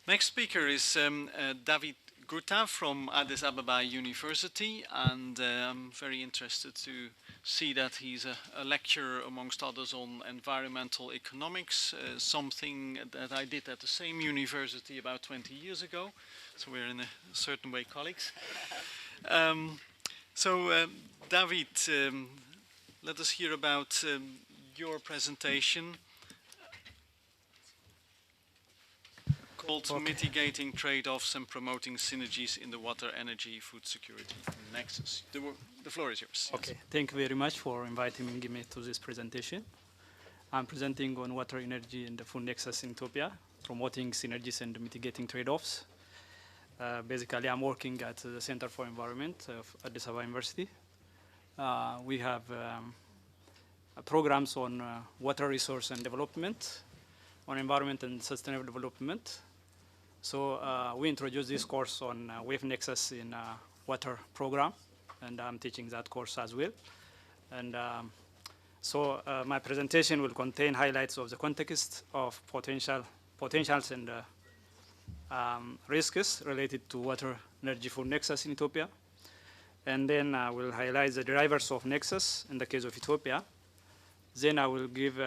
Next speaker is Dawit Guta from Addis Ababa University, and I'm very interested to see that he's a lecturer, amongst others, on environmental economics, something that I did at the same university about 20 years ago, so we're in a certain way colleagues. Dawit, let us hear about your presentation called Mitigating Trade-offs and Promoting Synergies in the Water, Energy, Food Security Nexus. The floor is yours. Okay, yes. Thank you very much for inviting me to this presentation. I'm presenting on water, energy, and the food nexus in Ethiopia, promoting synergies and mitigating trade-offs. Basically, I'm working at the Center for Environment of Addis Ababa University. We have programs on water resource and development, on environment and sustainable development. So we introduced this course on WEF Nexus in water program, and I'm teaching that course as well. And my presentation will contain highlights of the context of potentials and risks related to water, energy, food nexus in Ethiopia. And then I will highlight the drivers of nexus in the case of Ethiopia. Then I will give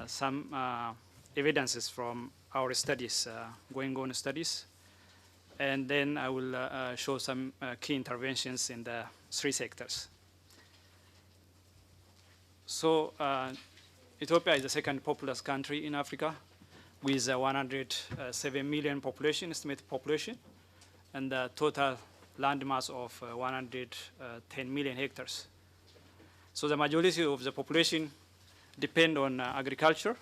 some evidences from our studies, going on studies. And then I will show some key interventions in the three sectors. So Ethiopia is the second populous country in Africa with 107 million population, estimated population, and a total land mass of 110 million hectares. So the majority of the population depend on agriculture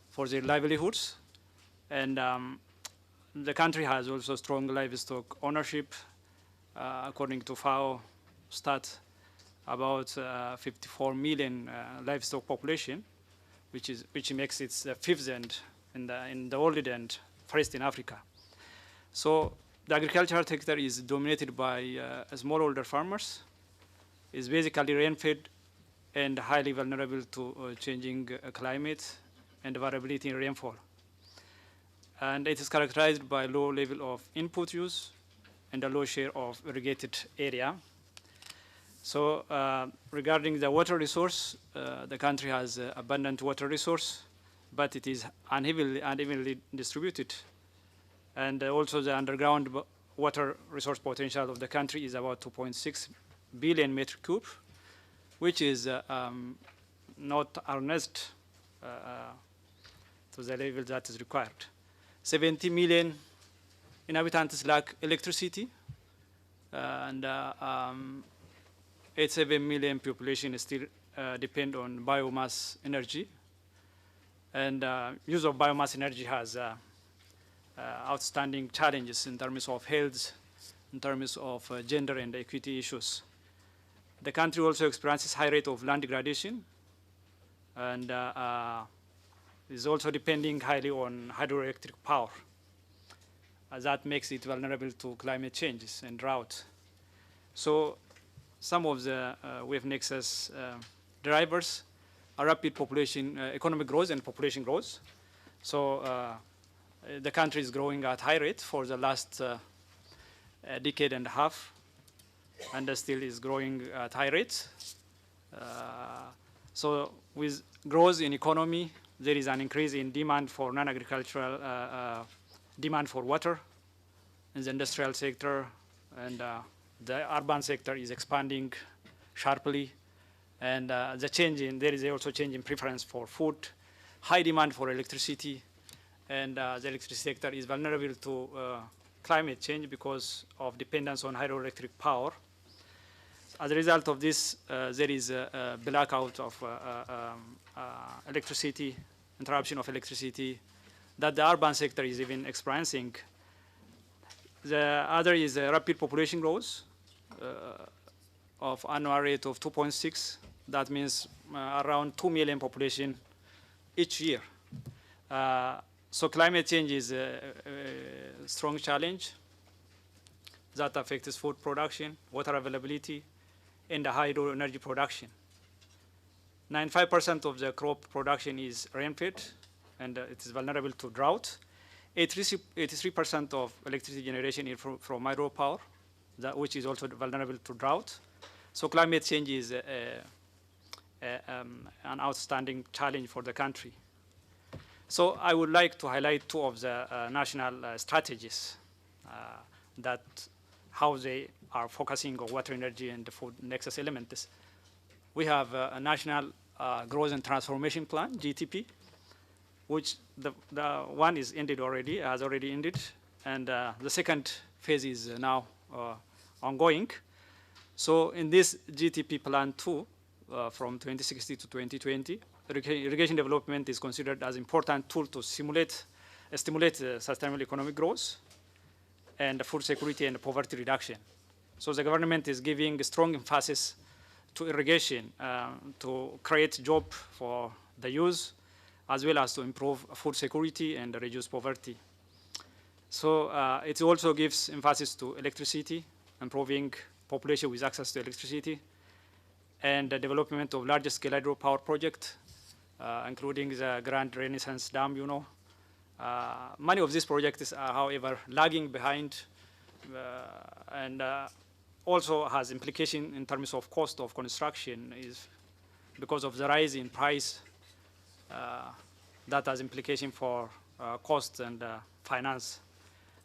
for their livelihoods, and the country has also strong livestock ownership. According to FAO stats, about 54 million livestock population, which makes it the fifth in the world and first in Africa. So the agricultural sector is dominated by smallholder farmers. It's basically rain-fed and highly vulnerable to changing climate and variability in rainfall. And it is characterized by low level of input use and a low share of irrigated area. So regarding the water resource, the country has abundant water resource, but it is unevenly distributed. And also the underground water resource potential of the country is about 2.6 billion metric cube, which is not harnessed to the level that is required. 70 million inhabitants lack electricity, and 87 million population still depend on biomass energy. And use of biomass energy has outstanding challenges in terms of health, in terms of gender and equity issues. The country also experiences high rate of land degradation, and is also depending highly on hydroelectric power. That makes it vulnerable to climate changes and drought. So some of the WEF Nexus drivers are rapid population, economic growth and population growth. So the country is growing at high rate for the last decade and a half, and still is growing at high rates. So with growth in economy, there is an increase in demand for non-agricultural demand for water in the industrial sector, and the urban sector is expanding sharply. And there is also change in preference for food, high demand for electricity, and the electricity sector is vulnerable to climate change because of dependence on hydroelectric power. As a result of this, there is a blackout of electricity, interruption of electricity, that the urban sector is even experiencing. The other is rapid population growth of annual rate of 2.6. That means around 2 million population each year. So climate change is a strong challenge that affects food production, water availability, and the hydro energy production. 95% of the crop production is rain-fed, and it is vulnerable to drought. 83% of electricity generation is from hydropower, which is also vulnerable to drought. So climate change is an outstanding challenge for the country. So I would like to highlight two of the national strategies that how they are focusing on water, energy, and the food nexus elements. We have a National Growth and Transformation Plan, GTP, which the one is ended already, has already ended, and the second phase is now ongoing. So in this GTP Plan 2, from 2016 to 2020, irrigation development is considered as an important tool to stimulate sustainable economic growth and food security and poverty reduction. So the government is giving a strong emphasis to irrigation to create jobs for the youth, as well as to improve food security and reduce poverty. So it also gives emphasis to electricity, improving population with access to electricity, and the development of large-scale hydropower projects, including the Grand Renaissance Dam, you know. Many of these projects are, however, lagging behind and also has implication in terms of cost of construction is because of the rise in price that has implication for cost and finance.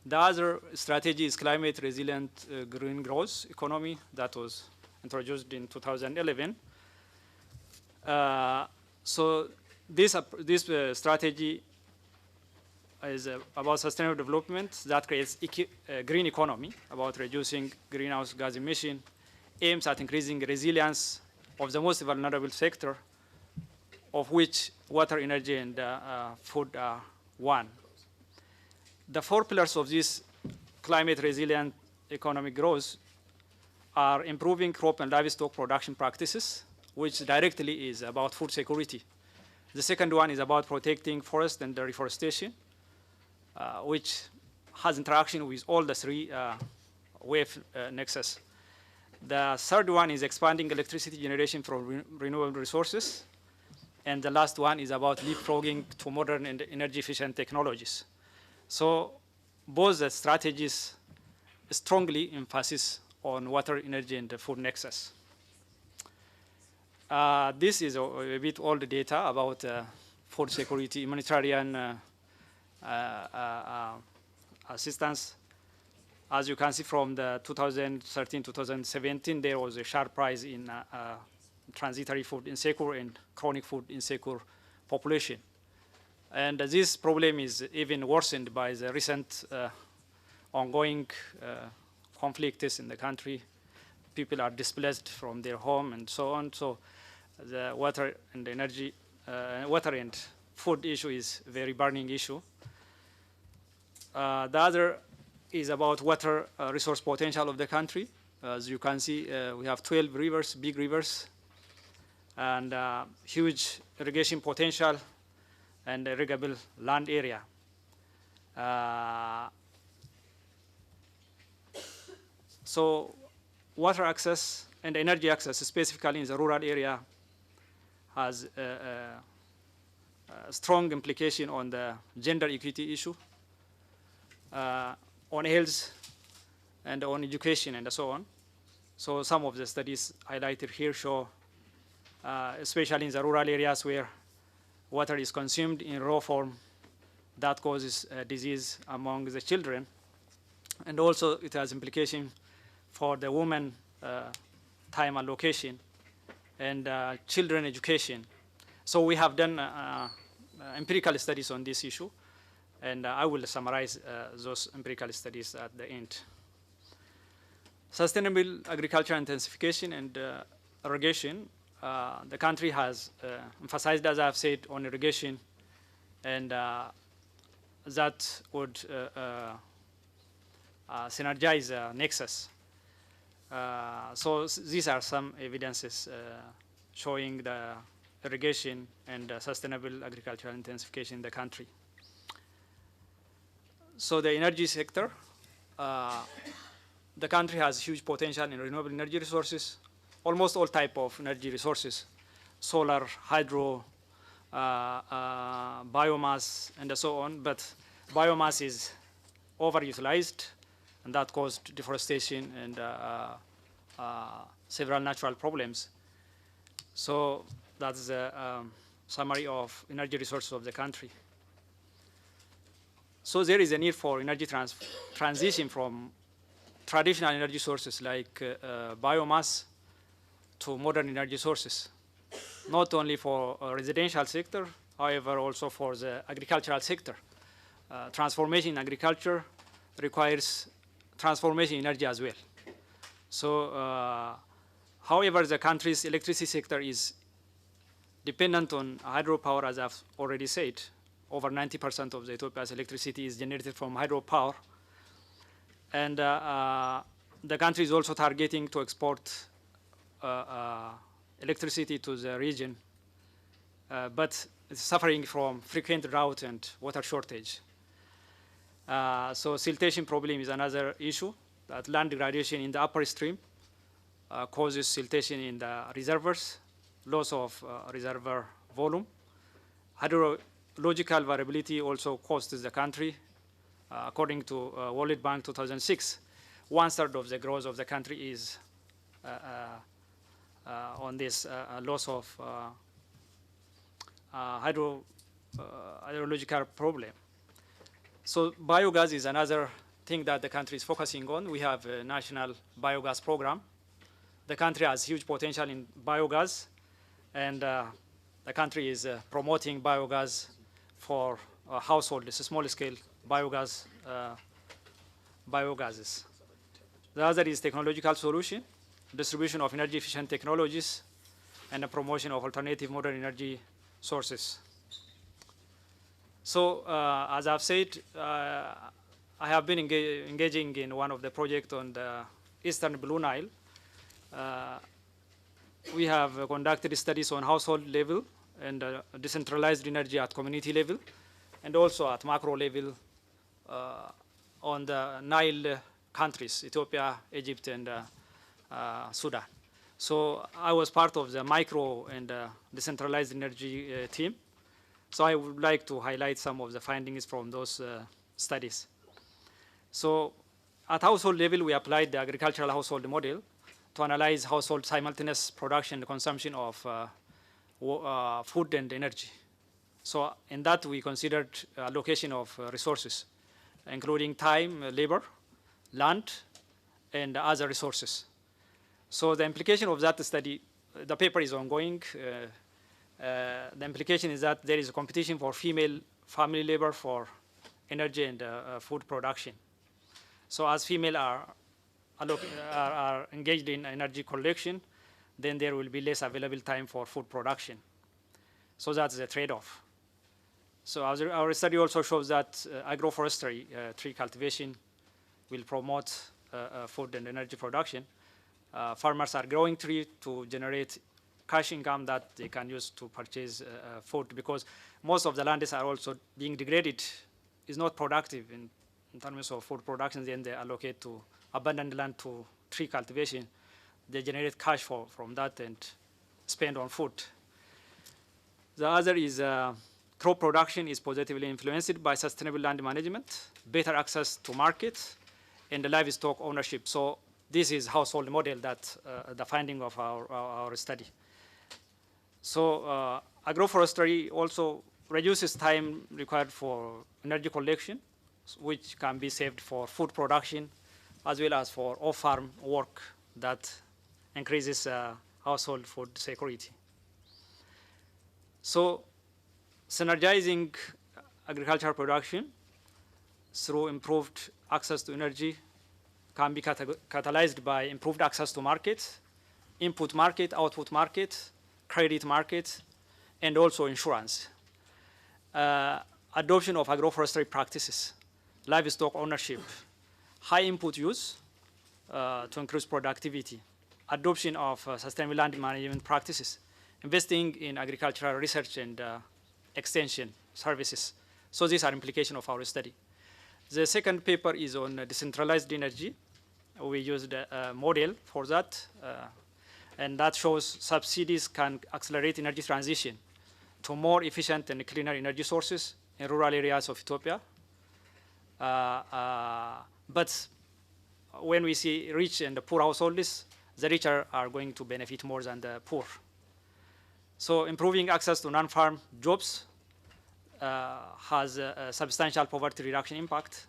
The other strategy is climate resilient green growth economy that was introduced in 2011. So this strategy is about sustainable development that creates green economy, about reducing greenhouse gas emission, aims at increasing resilience of the most vulnerable sector, of which water, energy, and food are one. The four pillars of this climate resilient economic growth are improving crop and livestock production practices, which directly is about food security. The second one is about protecting forest and reforestation, which has interaction with all the three WEF nexus. The third one is expanding electricity generation from renewable resources. And the last one is about leapfrogging to modern and energy efficient technologies. So both the strategies strongly emphasize on water, energy, and the food nexus. This is a bit all the data about food security, humanitarian assistance. As you can see from the 2013-2017, there was a sharp rise in transitory food insecure and chronic food insecure population. And this problem is even worsened by the recent ongoing conflicts in the country. People are displaced from their home and so on. So the water and energy, water and food issue is a very burning issue. The other is about water resource potential of the country. As you can see, we have 12 rivers, big rivers, and huge irrigation potential and irrigable land area. So water access and energy access, specifically in the rural area, has a strong implication on the gender equity issue, on health, and on education, and so on. So some of the studies highlighted here show, especially in the rural areas where water is consumed in raw form, that causes disease among the children. And also it has implication for the women time allocation and children education. So we have done empirical studies on this issue, and I will summarize those empirical studies at the end. Sustainable agriculture intensification and irrigation. The country has emphasized, as I've said, on irrigation, and that would synergize Nexus. So these are some evidences showing the irrigation and sustainable agricultural intensification in the country. So the energy sector, the country has huge potential in renewable energy resources, almost all type of energy resources, solar, hydro, biomass, and so on. But biomass is overutilized, and that caused deforestation and several natural problems. So that's the summary of energy resources of the country. So there is a need for energy transition from traditional energy sources like biomass to modern energy sources, not only for residential sector, however, also for the agricultural sector. Transformation in agriculture requires transformation in energy as well. So, however, the country's electricity sector is dependent on hydropower, as I've already said. Over 90% of Ethiopia's electricity is generated from hydropower. And the country is also targeting to export electricity to the region, but it's suffering from frequent drought and water shortage. So siltation problem is another issue, that land degradation in the upper stream causes siltation in the reservoirs, loss of reservoir volume. Hydrological variability also costs the country. According to World Bank 2006, 1/3 of the growth of the country is on this loss of hydrological problem. So biogas is another thing that the country is focusing on. We have a national biogas program. The country has huge potential in biogas, and the country is promoting biogas for households, small-scale biogases. The other is technological solution, distribution of energy-efficient technologies, and the promotion of alternative modern energy sources. So, as I've said, I have been engaging in one of the projects on the Eastern Blue Nile. We have conducted studies on household level and decentralized energy at community level, and also at macro level on the Nile countries, Ethiopia, Egypt, and Sudan. So I was part of the micro and decentralized energy team. So I would like to highlight some of the findings from those studies. So at household level, we applied the agricultural household model to analyze household simultaneous production and consumption of food and energy. So in that, we considered allocation of resources, including time, labor, land, and other resources. So the implication of that study, the paper is ongoing. The implication is that there is a competition for female family labor for energy and food production. So as female are engaged in energy collection, then there will be less available time for food production. So that's the trade-off. So our study also shows that agroforestry, tree cultivation, will promote food and energy production. Farmers are growing trees to generate cash income that they can use to purchase food, because most of the lands are also being degraded, is not productive in terms of food production. Then they allocate to abandoned land to tree cultivation. They generate cash from that and spend on food. The other is crop production is positively influenced by sustainable land management, better access to market, and the livestock ownership. So this is household model that the finding of our study. So agroforestry also reduces time required for energy collection, which can be saved for food production, as well as for off-farm work that increases household food security. So synergizing agricultural production through improved access to energy can be catalyzed by improved access to markets, input market, output market, credit market, and also insurance. Adoption of agroforestry practices, livestock ownership, high input use to increase productivity, adoption of sustainable land management practices, investing in agricultural research and extension services. So these are implications of our study. The second paper is on decentralized energy. We used a model for that, and that shows subsidies can accelerate energy transition to more efficient and cleaner energy sources in rural areas of Ethiopia. But when we see rich and poor households, the richer are going to benefit more than the poor. So improving access to non-farm jobs has a substantial poverty reduction impact,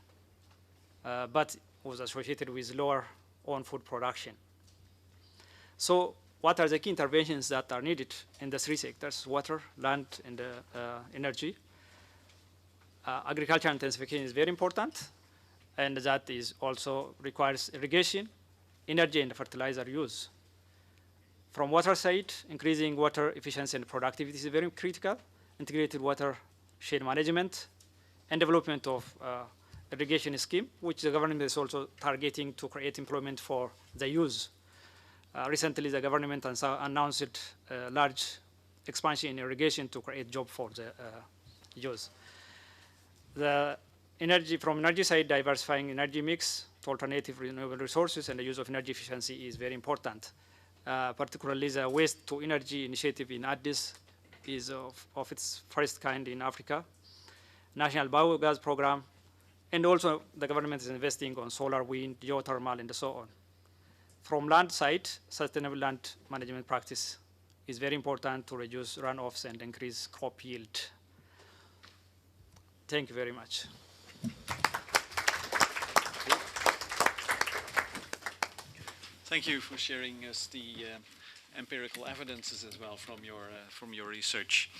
but was associated with lower own food production. So what are the key interventions that are needed in the three sectors: water, land, and energy? Agriculture intensification is very important, and that is also requires irrigation, energy, and fertilizer use. From water side, increasing water efficiency and productivity is very critical. Integrated watershed management and development of irrigation scheme, which the government is also targeting to create employment for the youth. Recently, the government announced a large expansion in irrigation to create jobs for the youth. The energy, from energy side, diversifying energy mix to alternative renewable resources and the use of energy efficiency is very important. Particularly the waste to energy initiative in Addis is of its first kind in Africa. National Biogas program, and also the government is investing on solar, wind, geothermal, and so on. From land side, sustainable land management practice is very important to reduce runoffs and increase crop yield. Thank you very much. Thank you for sharing us the empirical evidences as well from your research.